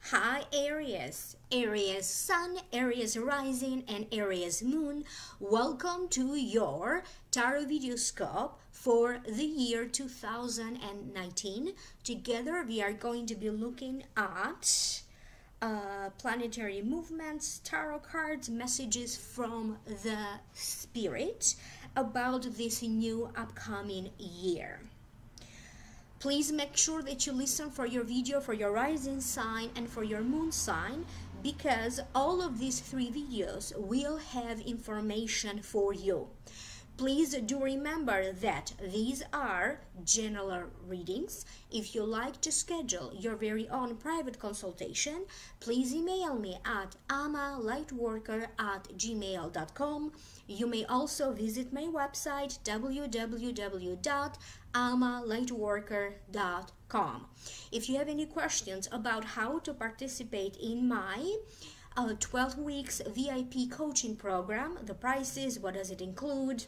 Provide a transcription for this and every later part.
Hi Aries, Aries Sun, Aries Rising and Aries Moon. Welcome to your Tarot Videoscope for the year 2019. Together we are going to be looking at planetary movements, tarot cards, messages from the spirit about this new upcoming year. Please make sure that you listen for your video for your rising sign and for your moon sign, because all of these three videos will have information for you. Please do remember that these are general readings. If you like to schedule your very own private consultation, please email me at amalightworker@gmail.com. You may also visit my website www.amalightworker.com. If you have any questions about how to participate in my 12 weeks VIP coaching program, the prices, what does it include?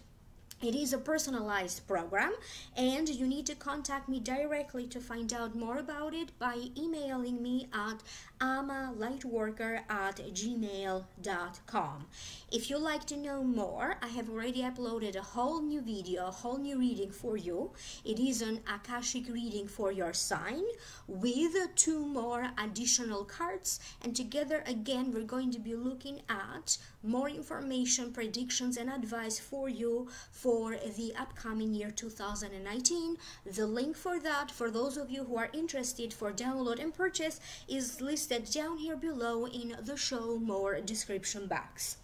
It is a personalized program, and you need to contact me directly to find out more about it by emailing me at amalightworker@gmail.com. If you'd like to know more, I have already uploaded a whole new video, a whole new reading for you. It is an Akashic reading for your sign with 2 more additional cards, and together again we're going to be looking at more information, predictions and advice for you for the upcoming year 2019. The link for that, for those of you who are interested for download and purchase, is listed down here below in the show more description box.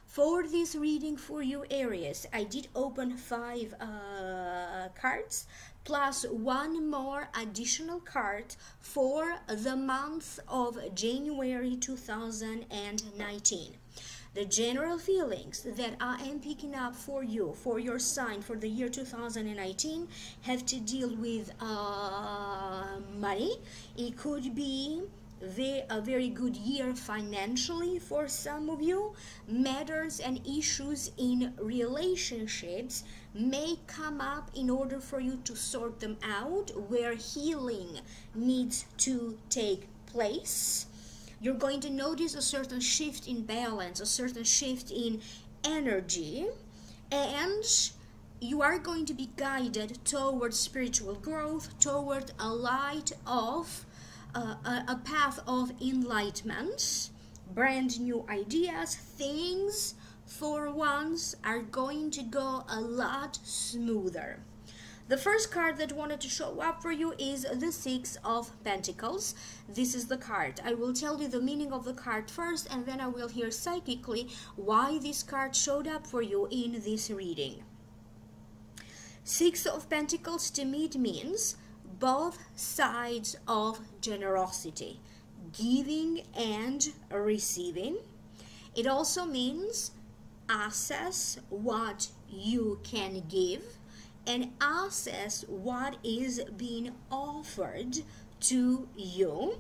For this reading for you Aries, I did open 5 cards plus 1 more additional card for the month of January 2019. The general feelings that I am picking up for you, for your sign, for the year 2019, have to deal with money. It could be a very good year financially for some of you. Matters and issues in relationships may come up in order for you to sort them out, where healing needs to take place. You're going to notice a certain shift in balance, a certain shift in energy, and you are going to be guided towards spiritual growth, toward a light of a path of enlightenment. Brand new ideas, things for once are going to go a lot smoother. The first card that wanted to show up for you is the 6 of Pentacles. This is the card. I will tell you the meaning of the card first, and then I will hear psychically why this card showed up for you in this reading. 6 of Pentacles to me, it means both sides of generosity, giving and receiving. It also means assess what you can give and assess what is being offered to you.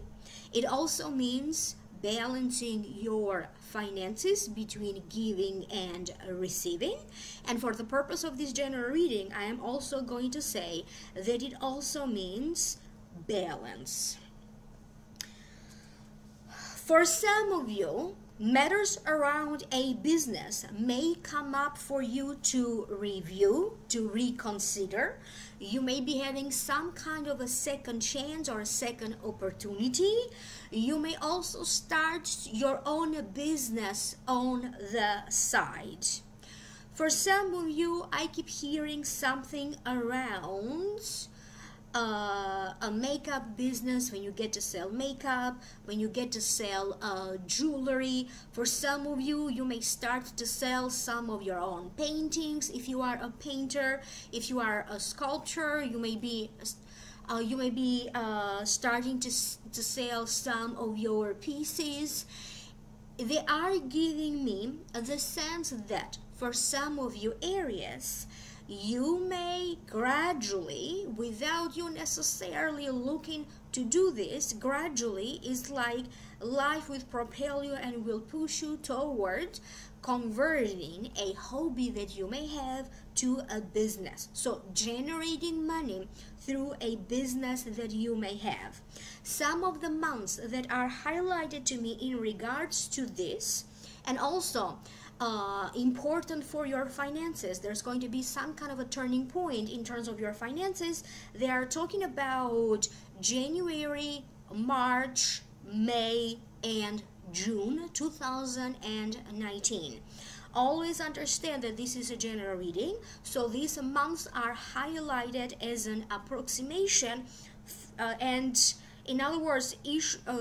It also means balancing your finances between giving and receiving. And for the purpose of this general reading, I am also going to say that it also means balance. For some of you, matters around a business may come up for you to review, to reconsider. You may be having some kind of a second chance or a second opportunity. You may also start your own business on the side. For some of you, I keep hearing something around a makeup business, when you get to sell makeup, when you get to sell jewelry. For some of you, you may start to sell some of your own paintings. If you are a painter, if you are a sculptor, you may be starting to sell some of your pieces. They are giving me the sense that for some of you Aries, you may gradually, without you necessarily looking to do this, gradually is like life will propel you and will push you toward converting a hobby that you may have to a business. So generating money through a business that you may have. Some of the months that are highlighted to me in regards to this, and also important for your finances, there's going to be some kind of a turning point in terms of your finances. They are talking about January, March, May, and June 2019. Always understand that this is a general reading, so these months are highlighted as an approximation, and in other words,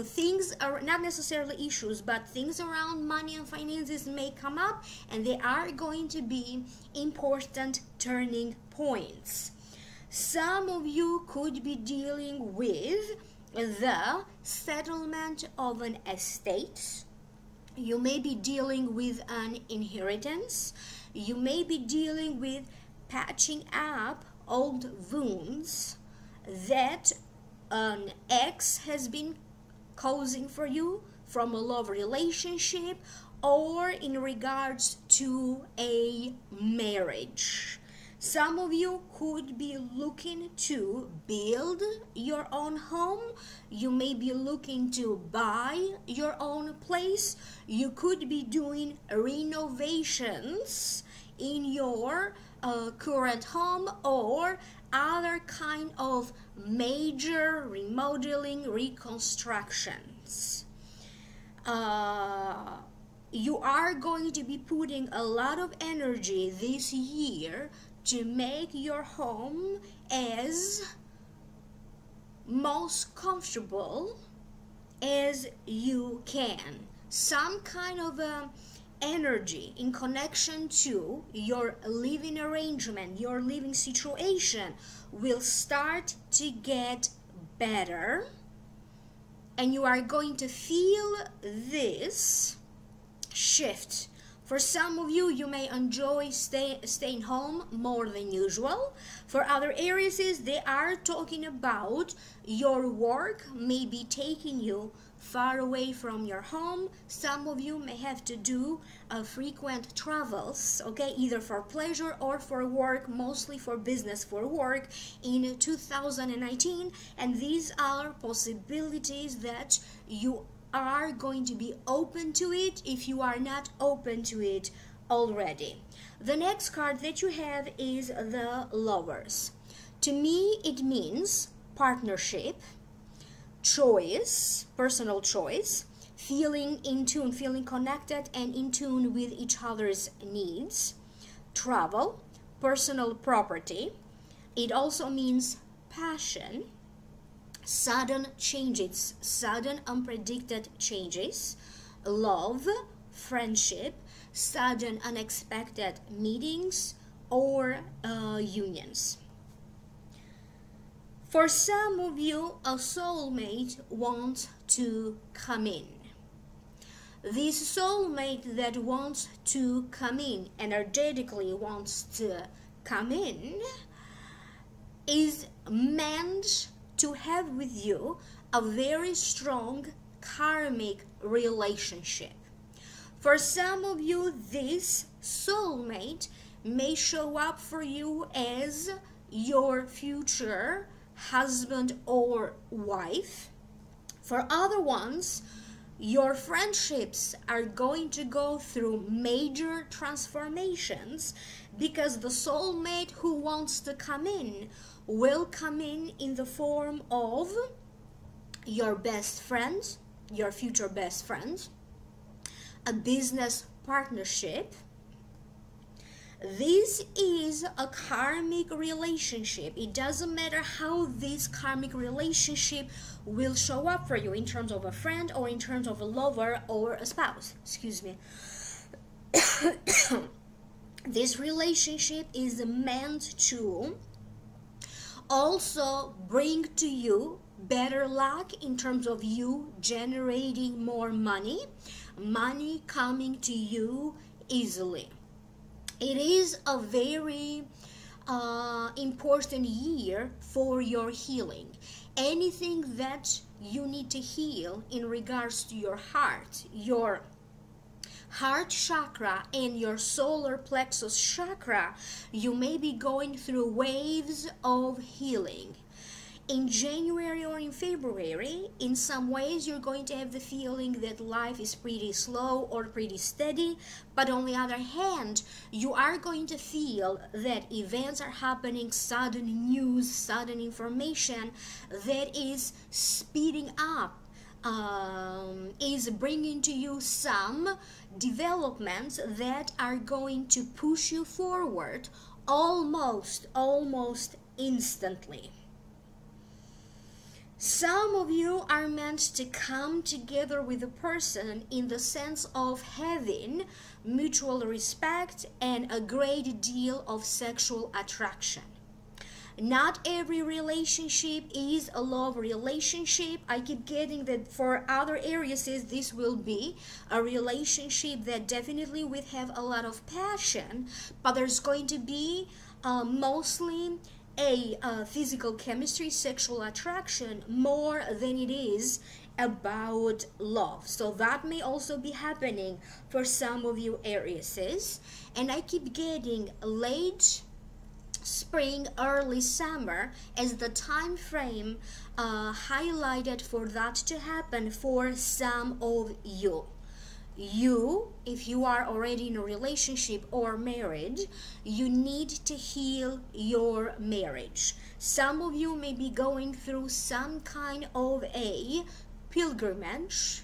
things are not necessarily issues, but things around money and finances may come up, and they are going to be important turning points. Some of you could be dealing with the settlement of an estate. You may be dealing with an inheritance. You may be dealing with patching up old wounds that an ex has been causing for you from a love relationship, or in regards to a marriage. Some of you could be looking to build your own home. You may be looking to buy your own place. You could be doing renovations in your current home, or other kind of major remodeling, reconstructions. You are going to be putting a lot of energy this year to make your home as most comfortable as you can. Some kind of energy in connection to your living arrangement, your living situation will start to get better, and you are going to feel this shift. For some of you, you may enjoy staying home more than usual. For other Aries, they are talking about your work may be taking you far away from your home. Some of you may have to do frequent travels, okay, either for pleasure or for work, mostly for business, for work in 2019. And these are possibilities that you are going to be open to it if you are not open to it already. The next card that you have is the Lovers. To me, it means partnership, choice, personal choice, feeling in tune, feeling connected and in tune with each other's needs, travel, personal property. It also means passion, sudden changes, sudden unpredicted changes, love, friendship, sudden unexpected meetings, or unions. For some of you, a soulmate wants to come in. This soulmate that wants to come in, energetically wants to come in, is meant to have with you a very strong karmic relationship. For some of you, this soulmate may show up for you as your future husband or wife. For other ones, your friendships are going to go through major transformations, because the soulmate who wants to come in will come in the form of your best friend, your future best friend, a business partnership. This is a karmic relationship. It doesn't matter how this karmic relationship will show up for you in terms of a friend or in terms of a lover or a spouse. Excuse me. This relationship is meant to also bring to you better luck in terms of you generating more money, money coming to you easily. It is a very important year for your healing. Anything that you need to heal in regards to your heart chakra and your solar plexus chakra, you may be going through waves of healing. In January or in February, in some ways you're going to have the feeling that life is pretty slow or pretty steady, but on the other hand, you are going to feel that events are happening, sudden news, sudden information that is speeding up, is bringing to you some developments that are going to push you forward almost instantly. Some of you are meant to come together with a person in the sense of having mutual respect and a great deal of sexual attraction. Not every relationship is a love relationship. I keep getting that for other Aries, this will be a relationship that definitely will have a lot of passion, but there's going to be mostly a physical chemistry, sexual attraction, more than it is about love. So that may also be happening for some of you Aries. And I keep getting late spring, early summer as the time frame highlighted for that to happen for some of you. If you are already in a relationship or married, you need to heal your marriage. Some of you may be going through some kind of a pilgrimage,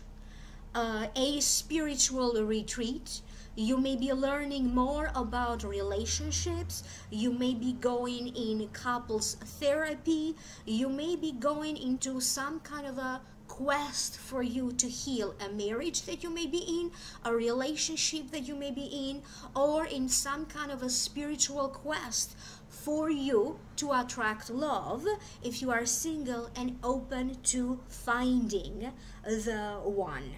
a spiritual retreat. You may be learning more about relationships. You may be going in couples therapy. You may be going into some kind of a quest for you to heal a marriage that you may be in, a relationship that you may be in, or in some kind of a spiritual quest for you to attract love if you are single and open to finding the one.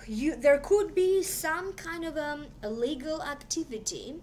There could be some kind of a legal activity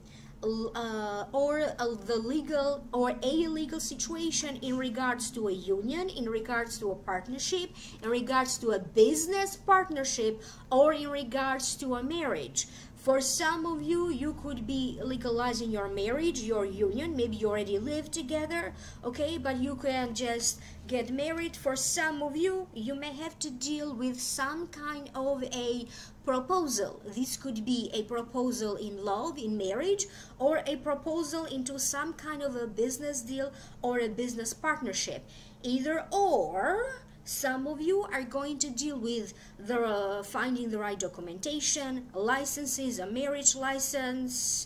or a legal situation in regards to a union, in regards to a partnership, in regards to a business partnership, or in regards to a marriage. For some of you, you could be legalizing your marriage, your union. Maybe you already live together, okay, but you can just get married. For some of you, you may have to deal with some kind of a proposal. This could be a proposal in love, in marriage, or a proposal into some kind of a business deal or a business partnership. Either or. Some of you are going to deal with the finding the right documentation, licenses, a marriage license,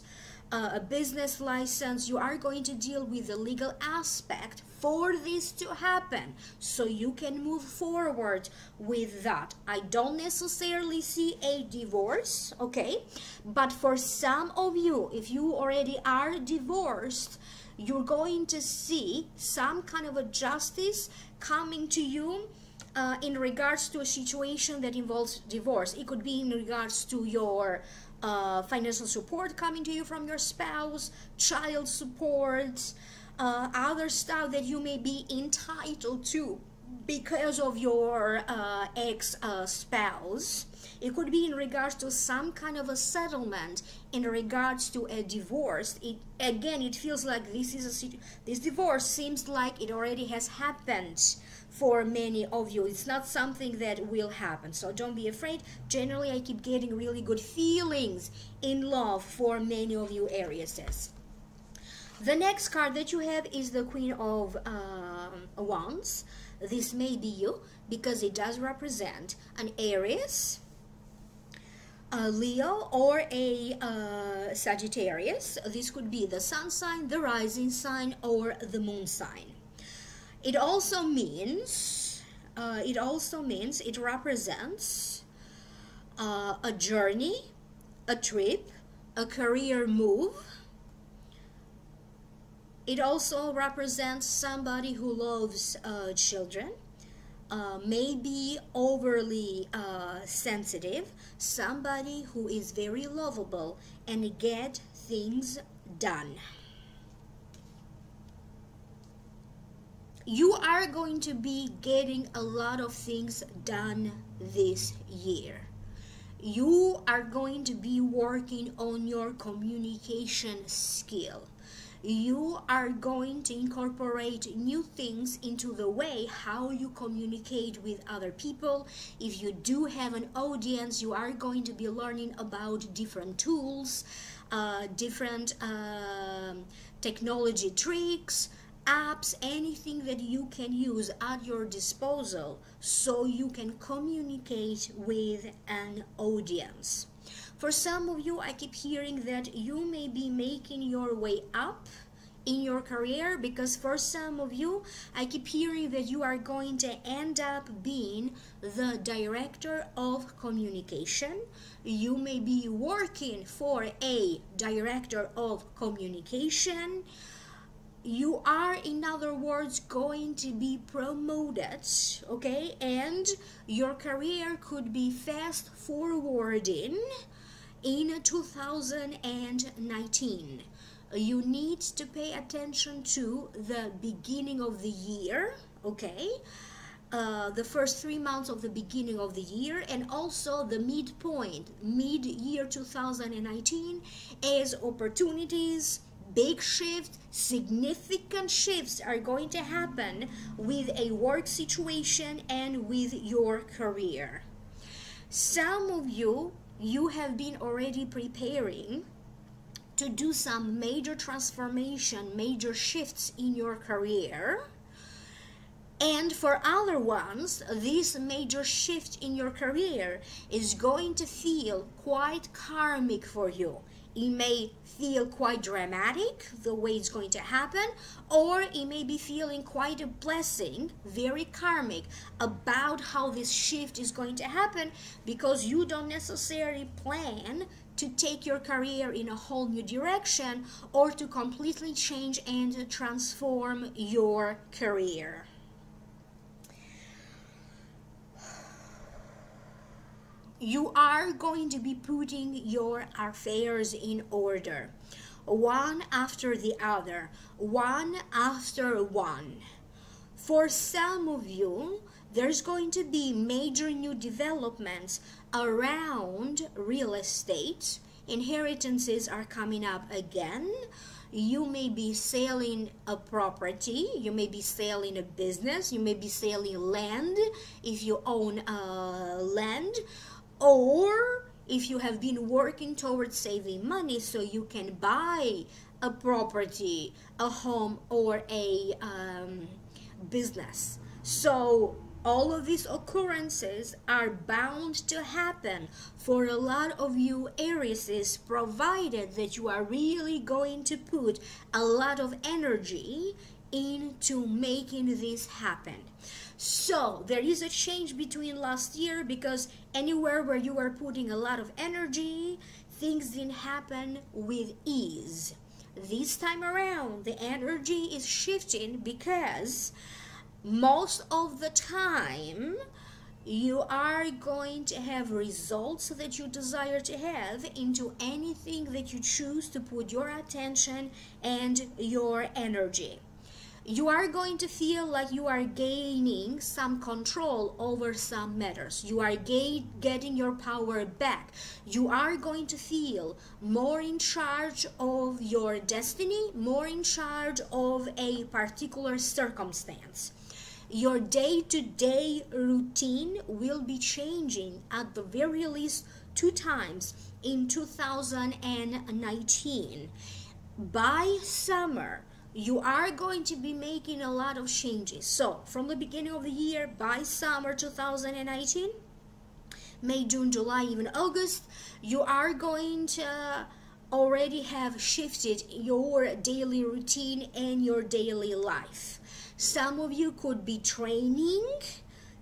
a business license. You are going to deal with the legal aspect for this to happen so you can move forward with that. I don't necessarily see a divorce, okay? But for some of you, if you already are divorced, you're going to see some kind of a justice coming to you in regards to a situation that involves divorce. It could be in regards to your financial support coming to you from your spouse, child support, other stuff that you may be entitled to because of your ex-spouse. It could be in regards to some kind of a settlement in regards to a divorce. It feels like this divorce seems like it already has happened for many of you. It's not something that will happen, so don't be afraid. Generally, I keep getting really good feelings in love for many of you Aries. The next card that you have is the Queen of Wands. This may be you because it does represent an Aries, a Leo, or a Sagittarius. This could be the sun sign, the rising sign, or the moon sign. It also means it represents a journey, a trip, a career move. It also represents somebody who loves children, maybe overly sensitive, somebody who is very lovable and get things done. You are going to be getting a lot of things done this year. You are going to be working on your communication skill. You are going to incorporate new things into the way how you communicate with other people. If you do have an audience, you are going to be learning about different tools, different technology tricks, apps, anything that you can use at your disposal so you can communicate with an audience. For some of you, I keep hearing that you may be making your way up in your career, because for some of you, I keep hearing that you are going to end up being the director of communication. You may be working for a director of communication. You are, in other words, going to be promoted, okay? And your career could be fast forwarding in 2019. You need to pay attention to the beginning of the year, okay? The first 3 months of the beginning of the year, and also the midpoint, mid-year 2019, as opportunities, big shifts, significant shifts are going to happen with a work situation and with your career. Some of you, you have been already preparing to do some major transformation, major shifts in your career. And for other ones, this major shift in your career is going to feel quite karmic for you. It may feel quite dramatic, the way it's going to happen, or it may be feeling quite a blessing, very karmic, about how this shift is going to happen, because you don't necessarily plan to take your career in a whole new direction or to completely change and transform your career. You are going to be putting your affairs in order, one after the other, one after one. For some of you, there's going to be major new developments around real estate. Inheritances are coming up again. You may be selling a property, you may be selling a business, you may be selling land if you own land, or if you have been working towards saving money so you can buy a property, a home, or a business. So all of these occurrences are bound to happen for a lot of you Aries, provided that you are really going to put a lot of energy into making this happen. So there is a change between last year, because anywhere where you are putting a lot of energy, things didn't happen with ease. This time around, the energy is shifting, because most of the time you are going to have results that you desire to have into anything that you choose to put your attention and your energy. You are going to feel like you are gaining some control over some matters. You are getting your power back. You are going to feel more in charge of your destiny, more in charge of a particular circumstance. Your day-to-day routine will be changing at the very least 2 times in 2019. By summer, you are going to be making a lot of changes. So from the beginning of the year, by summer 2019, May, June, July, even August, you are going to already have shifted your daily routine and your daily life. Some of you could be training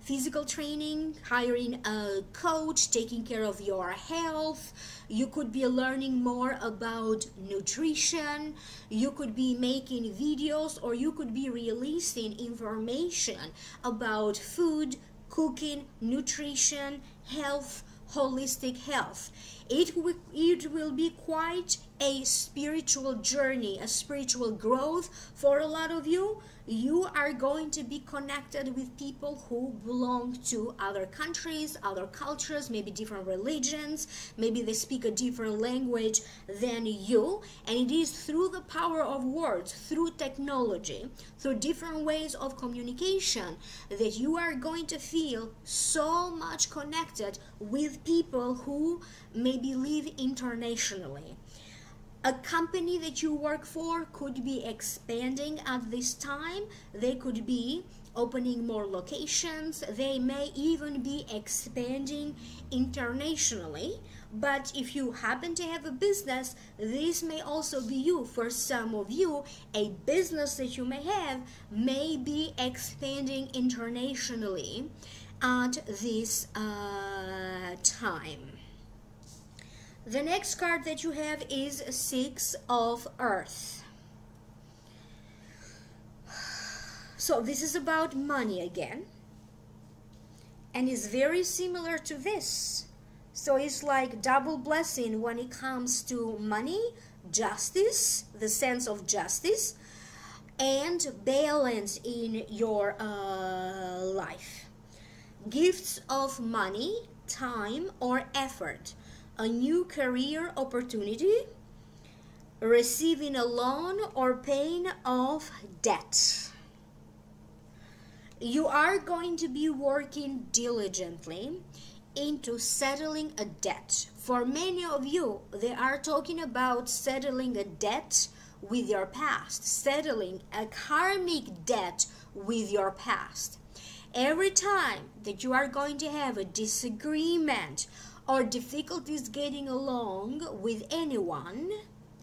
physical training, hiring a coach, taking care of your health. You could be learning more about nutrition. You could be making videos, or you could be releasing information about food, cooking, nutrition, health, holistic health. It will be quite a spiritual journey, a spiritual growth for a lot of you. You are going to be connected with people who belong to other countries, other cultures, maybe different religions, maybe they speak a different language than you. And it is through the power of words, through technology, through different ways of communication, that you are going to feel so much connected with people who maybe live internationally. A company that you work for could be expanding at this time. They could be opening more locations. They may even be expanding internationally. But if you happen to have a business, this may also be you. For some of you, a business that you may have may be expanding internationally at this time. The next card that you have is Six of Earth. So this is about money again, and it's very similar to this. So it's like double blessing when it comes to money, justice, the sense of justice, and balance in your life. Gifts of money, time, or effort. A new career opportunity, receiving a loan, or paying off debt. You are going to be working diligently into settling a debt. For many of you, they are talking about settling a debt with your past, settling a karmic debt with your past. Every time that you are going to have a disagreement or difficulties getting along with anyone,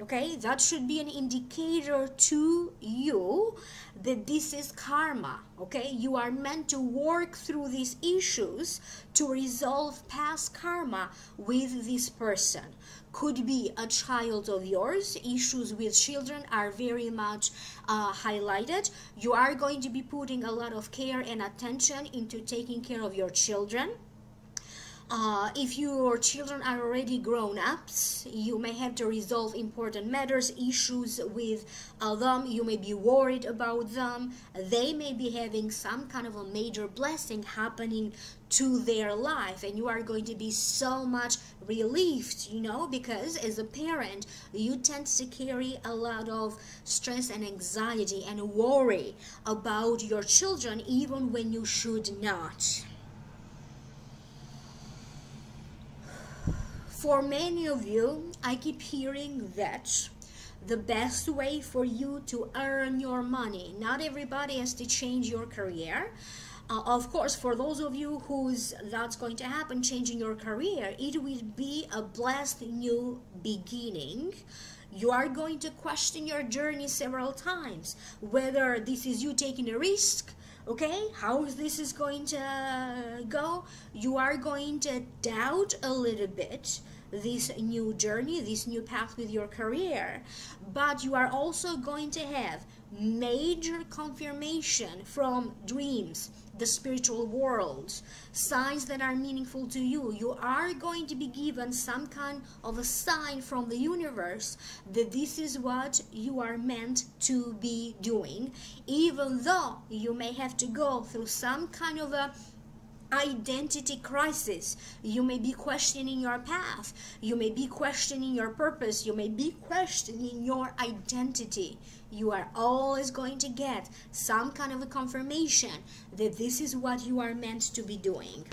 okay, that should be an indicator to you that this is karma, okay? You are meant to work through these issues to resolve past karma with this person. Could be a child of yours. Issues with children are very much highlighted. You are going to be putting a lot of care and attention into taking care of your children. If your children are already grown-ups, you may have to resolve important matters, issues with them. You may be worried about them. They may be having some kind of a major blessing happening to their life, and you are going to be so much relieved, you know, because as a parent, you tend to carry a lot of stress and anxiety and worry about your children, even when you should not. For many of you, I keep hearing that the best way for you to earn your money, not everybody has to change your career. Of course, for those of you who's that's going to happen, changing your career, it will be a blessed new beginning. You are going to question your journey several times, whether this is you taking a risk, okay, how this is going to go. You are going to doubt a little bit this new journey, this new path with your career, but you are also going to have major confirmation from dreams, the spiritual world, signs that are meaningful to you. You are going to be given some kind of a sign from the universe that this is what you are meant to be doing, even though you may have to go through some kind of a identity crisis. You may be questioning your path. You may be questioning your purpose. You may be questioning your identity. You are always going to get some kind of a confirmation that this is what you are meant to be doing.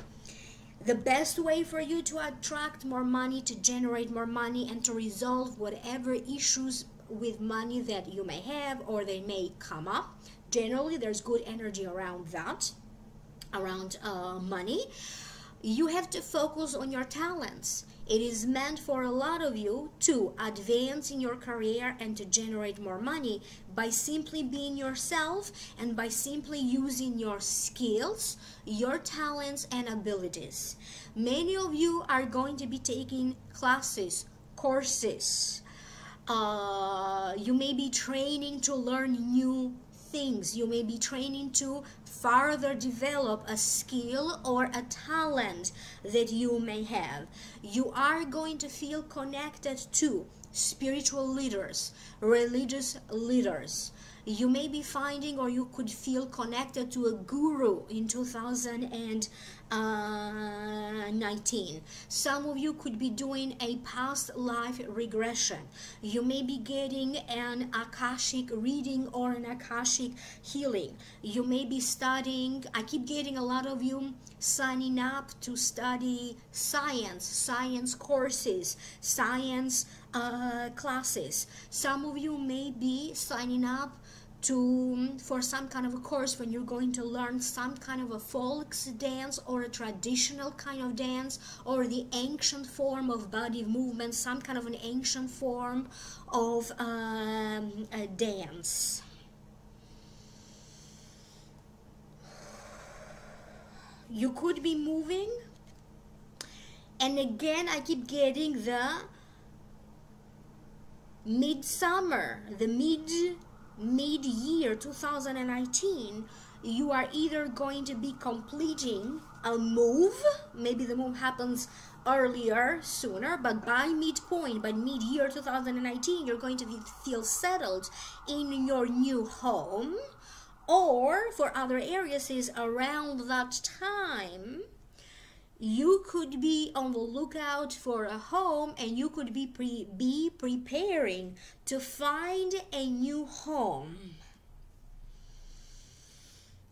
The best way for you to attract more money, to generate more money, and to resolve whatever issues with money that you may have or they may come up. Generally, there's good energy around that. Around money, you have to focus on your talents. It is meant for a lot of you to advance in your career and to generate more money by simply being yourself and by simply using your skills, your talents and abilities. Many of you are going to be taking classes, courses. You may be training to learn new things. You may be training to further develop a skill or a talent that you may have. You are going to feel connected to spiritual leaders, religious leaders. You may be finding, or you could feel connected to a guru in 2019. Some of you could be doing a past life regression. You may be getting an Akashic reading or an Akashic healing. You may be studying, I keep getting a lot of you signing up to study science courses, science classes. Some of you may be signing up for some kind of a course when you're going to learn some kind of a folk dance or a traditional kind of dance or the ancient form of body movement, some kind of an ancient form of a dance. You could be moving, and again I keep getting the midsummer, the mid-year 2019. You are either going to be completing a move, maybe the move happens earlier, sooner, but by midpoint, by mid-year 2019, you're going to feel settled in your new home. Or for other areas is around that time you could be on the lookout for a home, and you could be preparing to find a new home.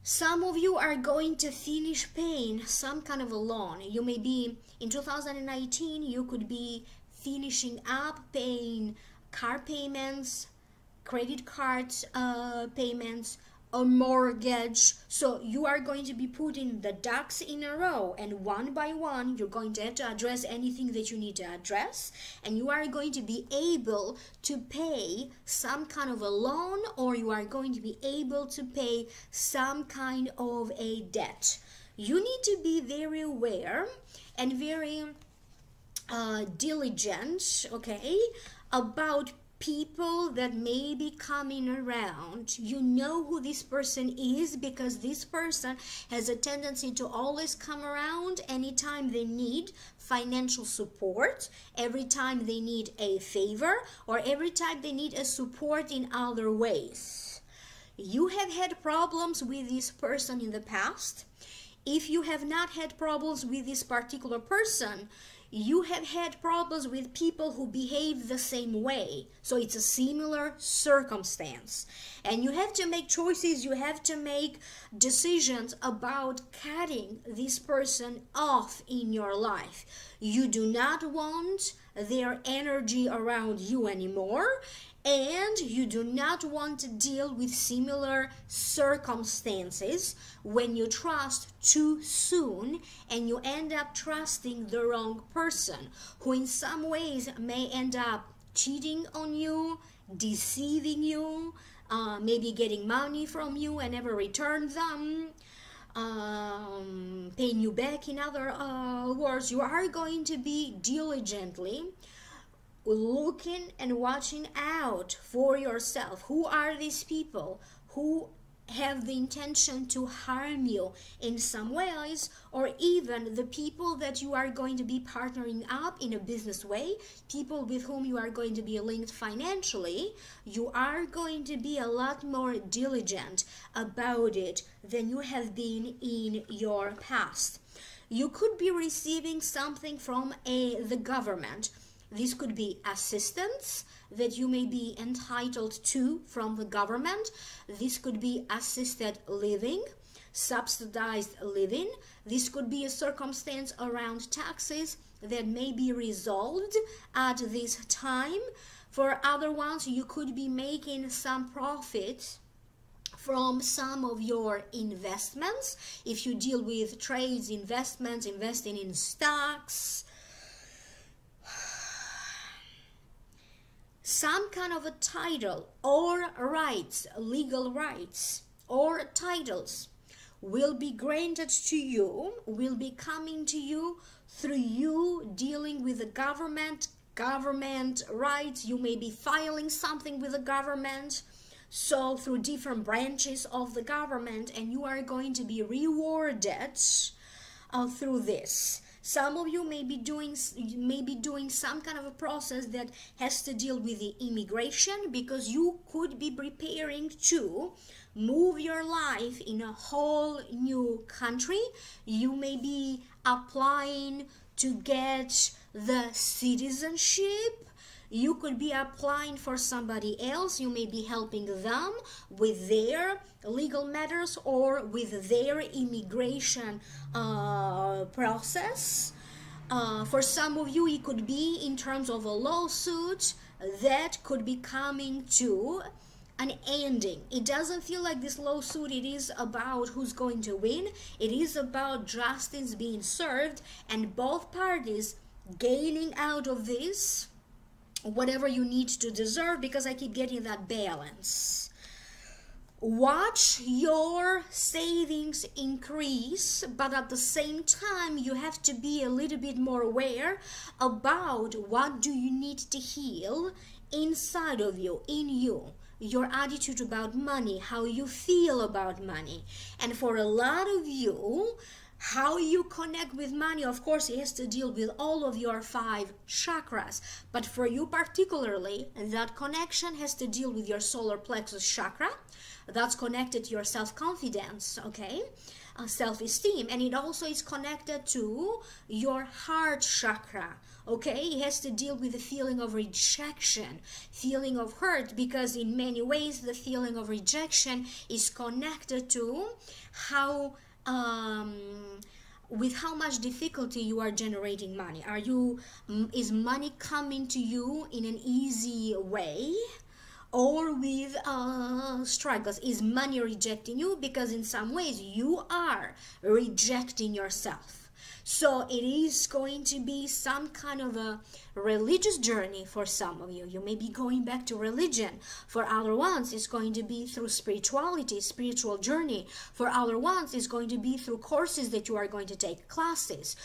Some of you are going to finish paying some kind of a loan. You may be in 2019, you could be finishing up paying car payments, credit cards payments, a mortgage. So you are going to be putting the ducks in a row, and one by one you're going to have to address anything that you need to address, and you are going to be able to pay some kind of a loan, or you are going to be able to pay some kind of a debt. You need to be very aware and very diligent, okay, about people that may be coming around. You know who this person is, because this person has a tendency to always come around anytime they need financial support, every time they need a favor, or every time they need a support in other ways. You have had problems with this person in the past. If you have not had problems with this particular person, you have had problems with people who behave the same way. So it's a similar circumstance. And you have to make choices, you have to make decisions about cutting this person off in your life. You do not want their energy around you anymore, and you do not want to deal with similar circumstances when you trust too soon and you end up trusting the wrong person, who in some ways may end up cheating on you, deceiving you, maybe getting money from you and never return them, paying you back. In other words, you are going to be diligently looking and watching out for yourself. Who are these people who have the intention to harm you in some ways, or even the people that you are going to be partnering up in a business way, people with whom you are going to be linked financially. You are going to be a lot more diligent about it than you have been in your past. You could be receiving something from the government. This could be assistance that you may be entitled to from the government. This could be assisted living, subsidized living. This could be a circumstance around taxes that may be resolved at this time. For other ones, you could be making some profit from some of your investments. If you deal with trades, investments, investing in stocks, some kind of a title or rights, legal rights or titles will be granted to you, will be coming to you through you dealing with the government rights. You may be filing something with the government, so through different branches of the government, and you are going to be rewarded through this. Some of you may be doing some kind of a process that has to deal with the immigration, because you could be preparing to move your life in a whole new country. You may be applying to get the citizenship. You could be applying for somebody else. You may be helping them with their legal matters or with their immigration process. For some of you, it could be in terms of a lawsuit that could be coming to an ending. It doesn't feel like this lawsuit, it is about who's going to win. It is about justice being served and both parties gaining out of this whatever you need to deserve, because I keep getting that balance. Watch your savings increase, but at the same time you have to be a little bit more aware about what do you need to heal inside of you, in you. Your attitude about money, how you feel about money. And for a lot of you, how you connect with money, of course, it has to deal with all of your 5 chakras. But for you particularly, that connection has to deal with your solar plexus chakra. That's connected to your self-confidence, okay? Self-esteem. And it also is connected to your heart chakra, okay? It has to deal with the feeling of rejection, feeling of hurt, because in many ways the feeling of rejection is connected to how with how much difficulty you are generating money. Is money coming to you in an easy way, or with struggles? Is money rejecting you? Because in some ways you are rejecting yourself. So it is going to be some kind of a religious journey for some of you. You may be going back to religion. For other ones, it's going to be through spirituality, spiritual journey. For other ones, it's going to be through courses that you are going to take, classes,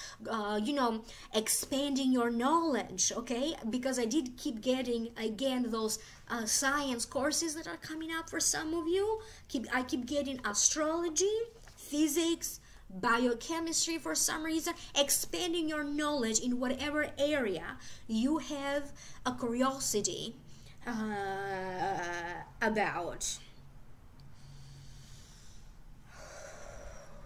expanding your knowledge, okay? Because I did keep getting, again, those science courses that are coming up for some of you. I keep getting astrology, physics, biochemistry for some reason, expanding your knowledge in whatever area you have a curiosity about.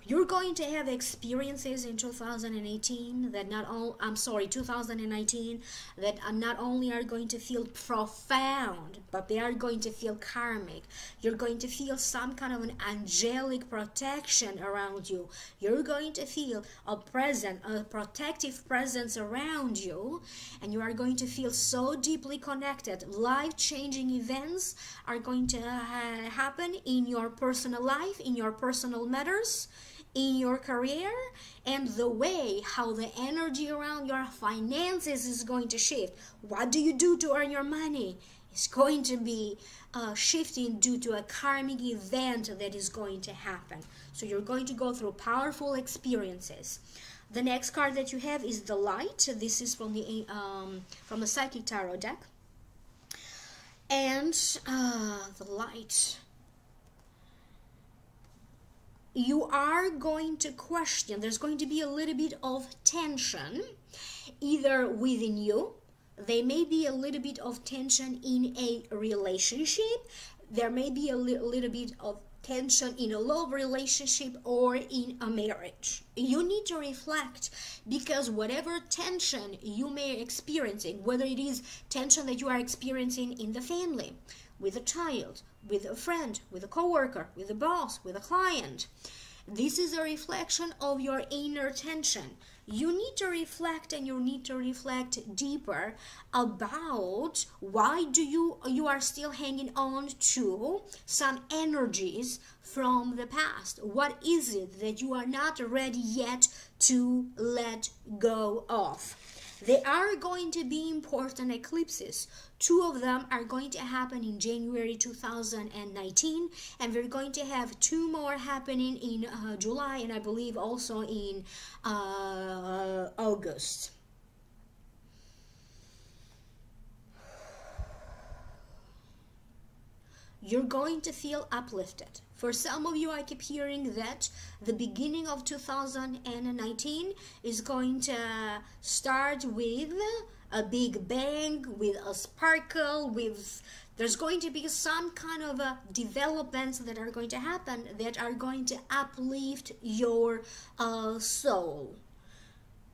You're going to have experiences in 2018 that 2019 that not only are going to feel profound, but they are going to feel karmic. You're going to feel some kind of an angelic protection around you. You're going to feel a protective presence around you, and you are going to feel so deeply connected. Life-changing events are going to happen in your personal life, in your personal matters, in your career, and the way how the energy around your finances is going to shift. What do you do to earn your money? It's going to be shifting due to a karmic event that is going to happen. So you're going to go through powerful experiences. The next card that you have is the Light. This is from the Psychic Tarot deck. And the Light. You are going to question, there's going to be a little bit of tension, either within you. There may be a little bit of tension in a relationship. There may be a little bit of tension in a love relationship or in a marriage. You need to reflect, because whatever tension you may be experiencing, whether it is tension that you are experiencing in the family, with a child, with a friend, with a coworker, with a boss, with a client, this is a reflection of your inner tension. You need to reflect, and you need to reflect deeper about why you are still hanging on to some energies from the past. What is it that you are not ready yet to let go of? There are going to be important eclipses. 2 of them are going to happen in January 2019, and we're going to have 2 more happening in July, and I believe also in August. You're going to feel uplifted. For some of you, I keep hearing that the beginning of 2019 is going to start with a big bang, with a sparkle, with there's going to be some kind of developments that are going to happen that are going to uplift your soul.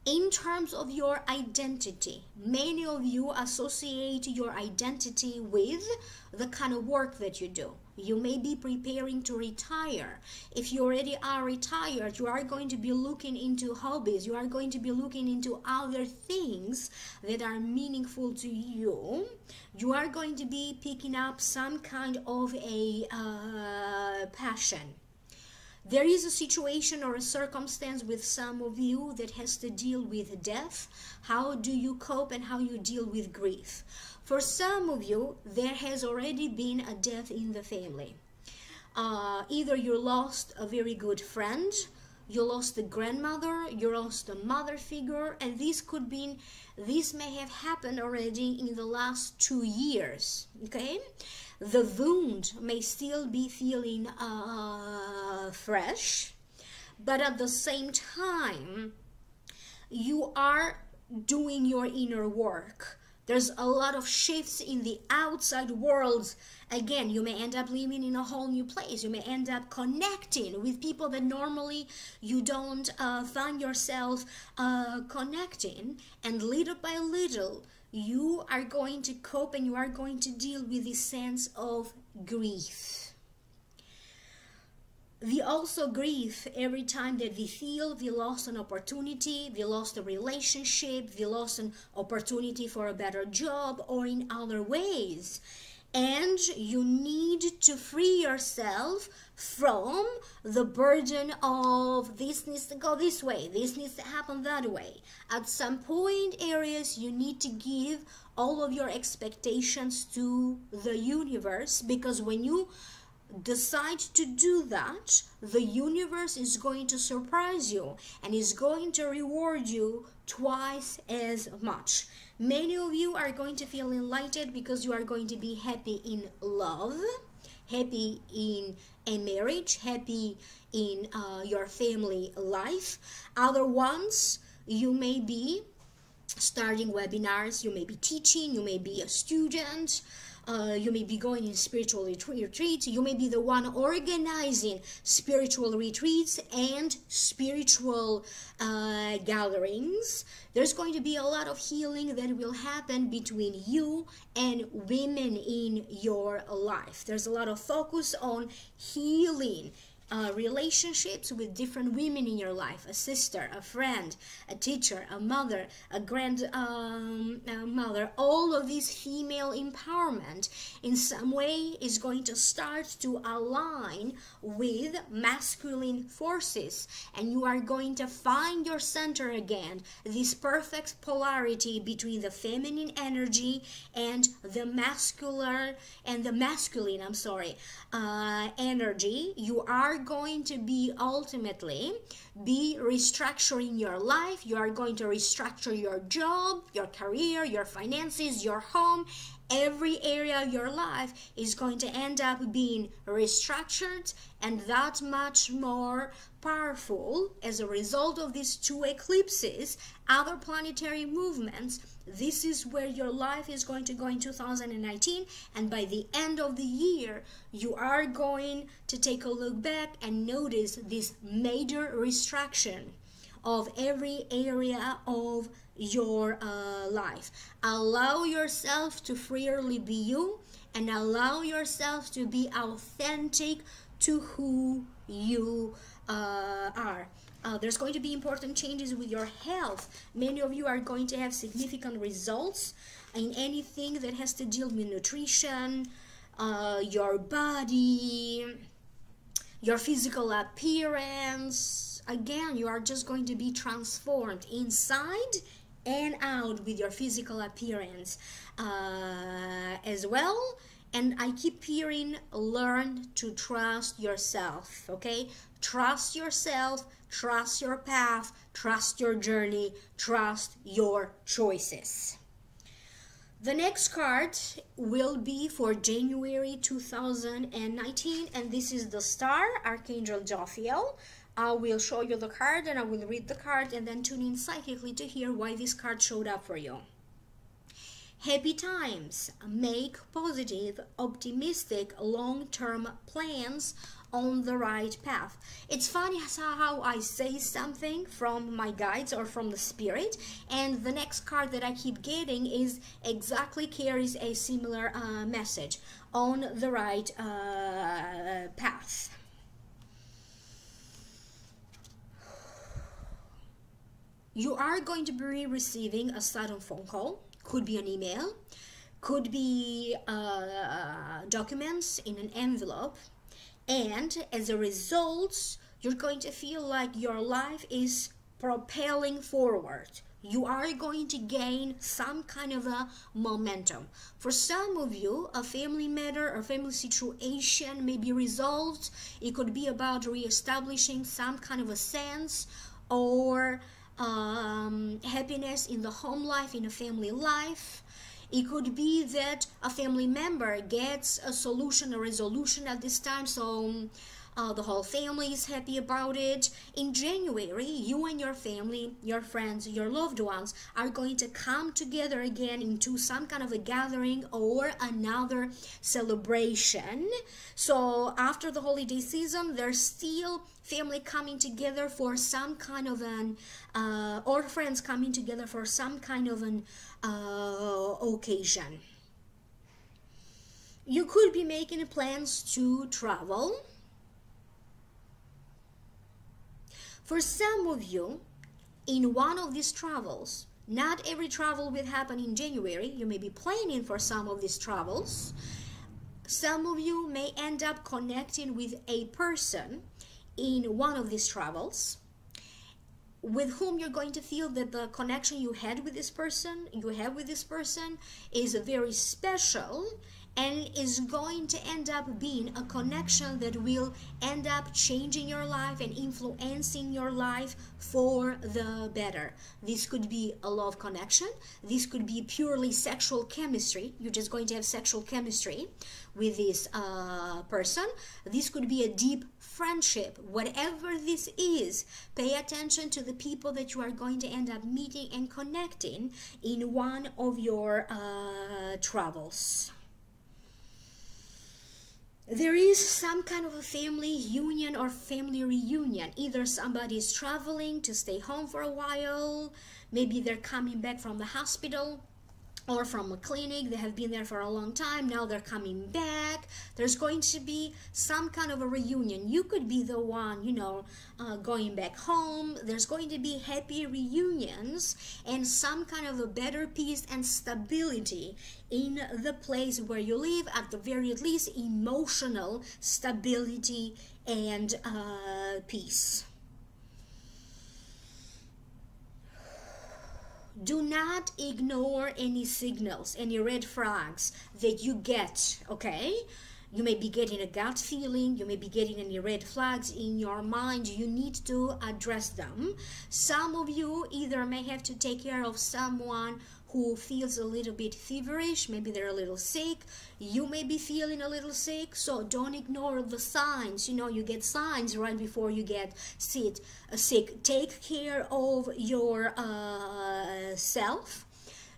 In terms of your identity, many of you associate your identity with the kind of work that you do. You may be preparing to retire. If you already are retired, you are going to be looking into hobbies. You are going to be looking into other things that are meaningful to you. You are going to be picking up some kind of a passion. There is a situation or a circumstance with some of you that has to deal with death. How do you cope and how you deal with grief? For some of you, there has already been a death in the family. Either you lost a very good friend, you lost a grandmother, you lost a mother figure, and this may have happened already in the last 2 years, okay? The wound may still be feeling fresh, but at the same time, you are doing your inner work. There's a lot of shifts in the outside world. Again, you may end up living in a whole new place. You may end up connecting with people that normally you don't find yourself connecting. And little by little, you are going to cope and you are going to deal with this sense of grief. We also grieve every time that we feel we lost an opportunity, we lost a relationship, we lost an opportunity for a better job or in other ways. And you need to free yourself from the burden of this needs to go this way, this needs to happen that way. At some point, Aries, you need to give all of your expectations to the universe, because when you decide to do that, the universe is going to surprise you and is going to reward you twice as much. Many of you are going to feel enlightened because you are going to be happy in love, happy in a marriage, happy in your family life. Other ones, you may be starting webinars, you may be teaching, you may be a student, you may be going in spiritual retreats, you may be the one organizing spiritual retreats and spiritual gatherings. There's going to be a lot of healing that will happen between you and women in your life. There's a lot of focus on healing relationships with different women in your life, a sister, a friend, a teacher, a mother, a grandmother. All of this female empowerment in some way is going to start to align with masculine forces, and you are going to find your center again, this perfect polarity between the feminine energy and the masculine energy. You are going to be ultimately restructuring your life. You are going to restructure your job, your career, your finances, your home. Every area of your life is going to end up being restructured, and that much more powerful as a result of these 2 eclipses, other planetary movements. This is where your life is going to go in 2019, and by the end of the year, you are going to take a look back and notice this major restructuring of every area of your life. Allow yourself to freely be you, and allow yourself to be authentic to who you are. There's going to be important changes with your health. Many of you are going to have significant results in anything that has to deal with nutrition, your body, your physical appearance. Again, you are just going to be transformed inside and out with your physical appearance as well. And I keep hearing, learn to trust yourself, okay? Trust yourself, trust your path, trust your journey, trust your choices. The next card will be for January 2019, and this is the Star, Archangel Jophiel. I will show you the card and I will read the card and then tune in psychically to hear why this card showed up for you. Happy times. Make positive, optimistic, long-term plans on the right path. It's funny how I say something from my guides or from the spirit, and the next card that I keep getting is exactly carries a similar message, on the right path. You are going to be receiving a sudden phone call. Could be an email, could be documents in an envelope, and as a result, you're going to feel like your life is propelling forward. You are going to gain some kind of a momentum. For some of you, a family matter or family situation may be resolved. It could be about reestablishing some kind of a sense or happiness in the home life, in a family life. It could be that a family member gets a solution, a resolution at this time, so the whole family is happy about it. In January, you and your family, your friends, your loved ones are going to come together again into some kind of a gathering or another celebration. So after the holiday season, there's still family coming together for some kind of an or friends coming together for some kind of an occasion. You could be making plans to travel. For some of you, in one of these travels, not every travel will happen in January. You may be planning for some of these travels. Some of you may end up connecting with a person in one of these travels with whom you're going to feel that the connection you have with this person is very special and is going to end up being a connection that will end up changing your life and influencing your life for the better. This could be a love connection. This could be purely sexual chemistry. You're just going to have sexual chemistry with this person. This could be a deep friendship. Whatever this is, pay attention to the people that you are going to end up meeting and connecting in one of your travels. There is some kind of a family union or family reunion. Either somebody is traveling to stay home for a while, maybe they're coming back from the hospital or from a clinic. They have been there for a long time, now they're coming back. There's going to be some kind of a reunion. You could be the one, you know, going back home. There's going to be happy reunions and some kind of a better peace and stability in the place where you live, at the very least emotional stability and peace. Do not ignore any signals, any red flags that you get, okay? You may be getting a gut feeling, you may be getting any red flags in your mind. You need to address them. Some of you either may have to take care of someone who feels a little bit feverish, maybe they're a little sick. You may be feeling a little sick, so don't ignore the signs. You know, you get signs right before you get sick. Take care of your self.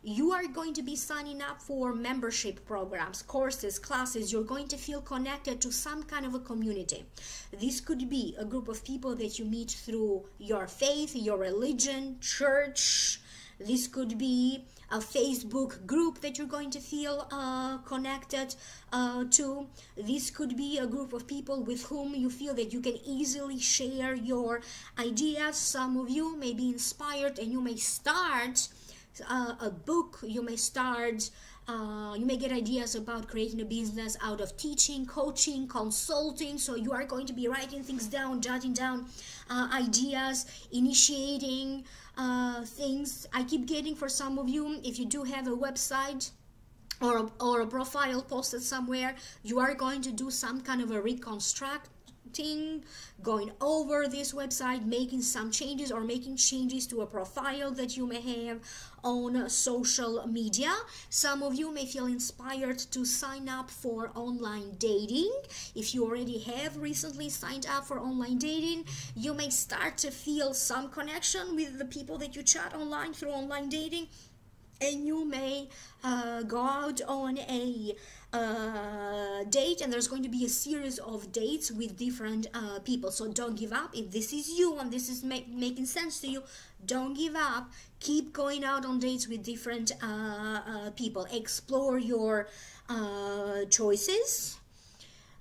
You are going to be signing up for membership programs, courses, classes. You're going to feel connected to some kind of a community. This could be a group of people that you meet through your faith, your religion, church. This could be a Facebook group that you're going to feel connected to. This could be a group of people with whom you feel that you can easily share your ideas. Some of you may be inspired and you may start a book. You may start You may get ideas about creating a business out of teaching, coaching, consulting. So you are going to be writing things down, jotting down ideas, initiating things. I keep getting, for some of you, if you do have a website or a profile posted somewhere, you are going to do some kind of a reconstructing, going over this website, making some changes, or making changes to a profile that you may have on social media. Some of you may feel inspired to sign up for online dating. If you already have recently signed up for online dating, you may start to feel some connection with the people that you chat online through online dating, and you may go out on a date, and there's going to be a series of dates with different people. So don't give up. If this is you and this is making sense to you, don't give up. Keep going out on dates with different people. Explore your choices.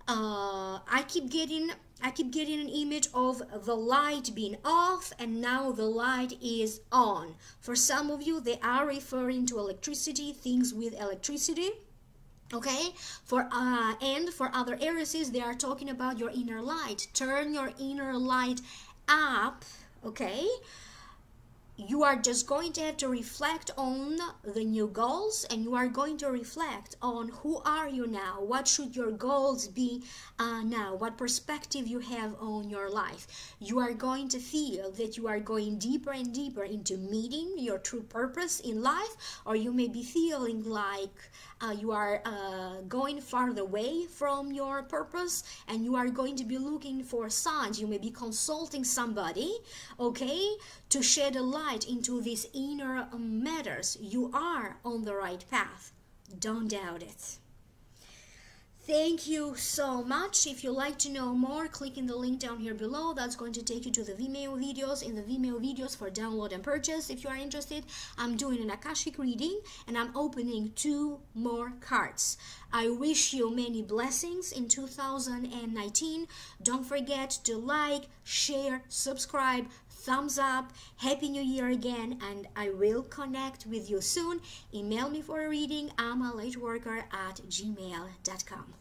I keep getting an image of the light being off and now the light is on. For some of you, they are referring to electricity, things with electricity. Okay, and for other Aries, they are talking about your inner light. Turn your inner light up. Okay, you are just going to have to reflect on the new goals, and you are going to reflect on who are you now, what should your goals be now, what perspective you have on your life. You are going to feel that you are going deeper and deeper into meeting your true purpose in life, or you may be feeling like you are going farther away from your purpose, and you are going to be looking for signs. You may be consulting somebody, okay, to shed a light into these inner matters. You are on the right path. Don't doubt it. Thank you so much. If you'd like to know more, click in the link down here below. That's going to take you to the Vimeo videos. In the Vimeo videos for download and purchase, if you are interested, I'm doing an Akashic reading and I'm opening 2 more cards. I wish you many blessings in 2019. Don't forget to like, share, subscribe, thumbs up. Happy New Year again, and I will connect with you soon. Email me for a reading. I'm a LightWorker at gmail.com.